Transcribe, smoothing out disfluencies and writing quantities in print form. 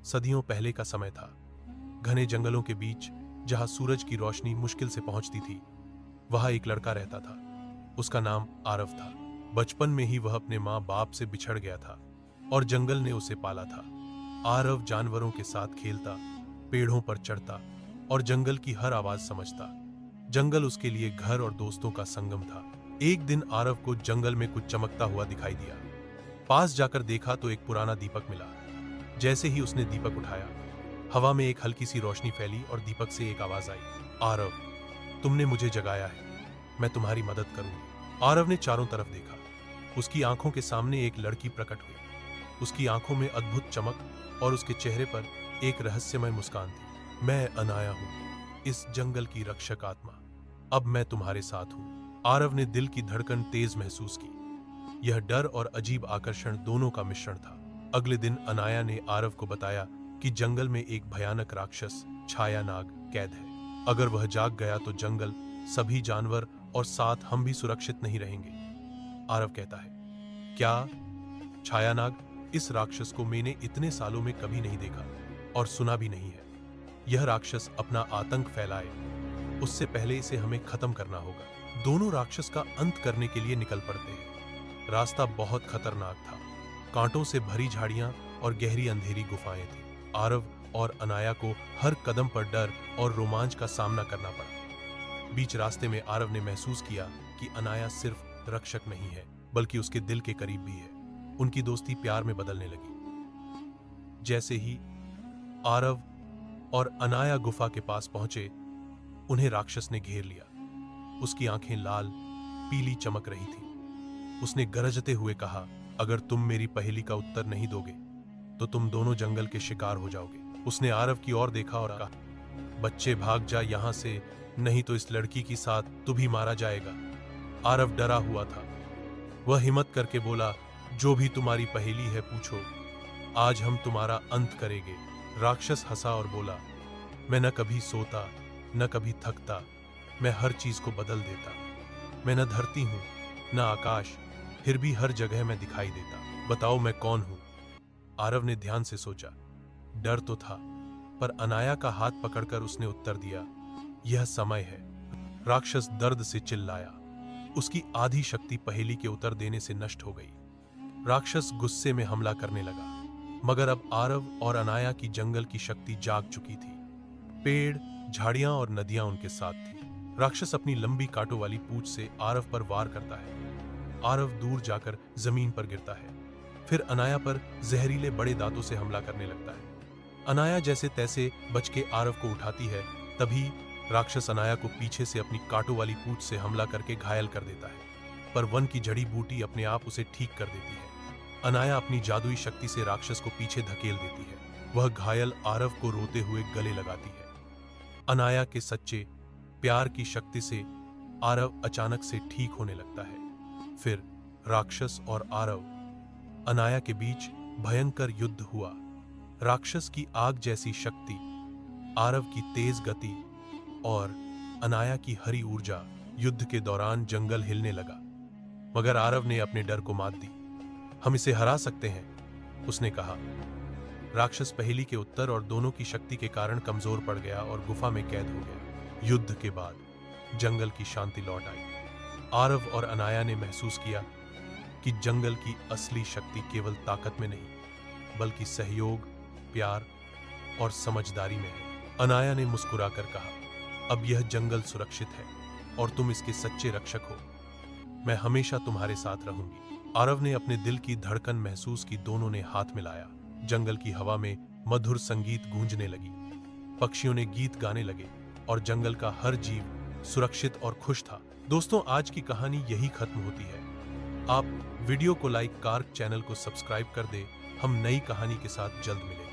सदियों पहले का समय था। घने जंगलों के बीच जहां सूरज की रोशनी मुश्किल से पहुंचती थी, वहां एक लड़का रहता था। उसका नाम आरव था। बचपन में ही वह अपने माँ बाप से बिछड़ गया था और जंगल ने उसे पाला था। आरव जानवरों के साथ खेलता, पेड़ों पर चढ़ता और जंगल की हर आवाज समझता। जंगल उसके लिए घर और दोस्तों का संगम था। एक दिन आरव को जंगल में कुछ चमकता हुआ दिखाई दिया। पास जाकर देखा तो एक पुराना दीपक मिला। जैसे ही उसने दीपक उठाया, हवा में एक हल्की सी रोशनी फैली और दीपक से एक आवाज आई, आरव, तुमने मुझे जगाया है, मैं तुम्हारी मदद करूंगी। आरव ने चारों तरफ देखा। उसकी आंखों के सामने एक लड़की प्रकट हुई। उसकी आंखों में अद्भुत चमक और उसके चेहरे पर एक रहस्यमय मुस्कान थी। मैं अनाया हूं, इस जंगल की रक्षक आत्मा। अब मैं तुम्हारे साथ हूं। आरव ने दिल की धड़कन तेज महसूस की। यह डर और अजीब आकर्षण दोनों का मिश्रण था। अगले दिन अनाया ने आरव को बताया कि जंगल में एक भयानक राक्षस छाया नाग कैद है। अगर वह जाग गया तो जंगल, सभी जानवर और साथ हम भी सुरक्षित नहीं रहेंगे। आरव कहता है, क्या छाया नाग? इस राक्षस को मैंने इतने सालों में कभी नहीं देखा और सुना भी नहीं है। यह राक्षस अपना आतंक फैलाए, उससे पहले इसे हमें खत्म करना होगा। दोनों राक्षस का अंत करने के लिए निकल पड़ते हैं। रास्ता बहुत खतरनाक था। कांटों से भरी झाड़ियां और गहरी अंधेरी गुफाएं थी। आरव और अनाया को हर कदम पर डर और रोमांच का सामना करना पड़ा। बीच रास्ते में आरव ने महसूस किया कि अनाया सिर्फ रक्षक नहीं है, बल्कि उसके दिल के करीब भी है। उनकी दोस्ती प्यार में बदलने लगी। जैसे ही आरव और अनाया गुफा के पास पहुंचे, उन्हें राक्षस ने घेर लिया। उसकी आंखें लाल पीली चमक रही थी। उसने गरजते हुए कहा, अगर तुम मेरी पहेली का उत्तर नहीं दोगे तो तुम दोनों जंगल के शिकार हो जाओगे। उसने आरव की ओर देखा और कहा, बच्चे भाग जा यहां से, नहीं तो इस लड़की के साथ तू भी मारा जाएगा। आरव डरा हुआ था। वह हिम्मत करके बोला, जो भी तुम्हारी पहेली है पूछो, आज हम तुम्हारा अंत करेंगे। राक्षस हंसा और बोला, मैं न कभी सोता न कभी थकता, मैं हर चीज को बदल देता। मैं न धरती हूं न आकाश, फिर भी हर जगह मैं दिखाई देता। बताओ मैं कौन हूं? आरव ने ध्यान से सोचा। डर तो था, पर अनाया का हाथ पकड़कर उसने उत्तर दिया, यह समय है। राक्षस दर्द से चिल्लाया। उसकी आधी शक्ति पहेली के उत्तर देने से नष्ट हो गई। राक्षस गुस्से में हमला करने लगा, मगर अब आरव और अनाया की जंगल की शक्ति जाग चुकी थी। पेड़, झाड़ियां और नदियां उनके साथ थी। राक्षस अपनी लंबी कांटों वाली पूंछ से आरव पर वार करता है। आरव दूर जाकर जमीन पर गिरता है, फिर अनाया पर जहरीले बड़े दांतों से हमला करने लगता है। अनाया जैसे तैसे बच के आरव को उठाती है, तभी राक्षस अनाया को पीछे से अपनी कांटों वाली पूंछ से हमला करके घायल कर देता है, पर वन की जड़ी बूटी अपने आप उसे ठीक कर देती है। अनाया अपनी जादुई शक्ति से राक्षस को पीछे धकेल देती है। वह घायल आरव को रोते हुए गले लगाती है। अनाया के सच्चे प्यार की शक्ति से आरव अचानक से ठीक होने लगता है। फिर राक्षस और आरव, अनाया के बीच भयंकर युद्ध हुआ। राक्षस की आग जैसी शक्ति, आरव की तेज गति और अनाया की हरी ऊर्जा, युद्ध के दौरान जंगल हिलने लगा। मगर आरव ने अपने डर को मात दी। हम इसे हरा सकते हैं, उसने कहा। राक्षस पहेली के उत्तर और दोनों की शक्ति के कारण कमजोर पड़ गया और गुफा में कैद हो गया। युद्ध के बाद जंगल की शांति लौट आई। आरव और अनाया ने महसूस किया कि जंगल की असली शक्ति केवल ताकत में नहीं, बल्कि सहयोग, प्यार और समझदारी में है। अनाया ने मुस्कुराकर कहा, अब यह जंगल सुरक्षित है और तुम इसके सच्चे रक्षक हो। मैं हमेशा तुम्हारे साथ रहूंगी। आरव ने अपने दिल की धड़कन महसूस की। दोनों ने हाथ मिलाया। जंगल की हवा में मधुर संगीत गूंजने लगी। पक्षियों ने गीत गाने लगे और जंगल का हर जीव सुरक्षित और खुश था। दोस्तों, आज की कहानी यही खत्म होती है। आप वीडियो को लाइक, कार्क चैनल को सब्सक्राइब कर दे। हम नई कहानी के साथ जल्द मिलेंगे।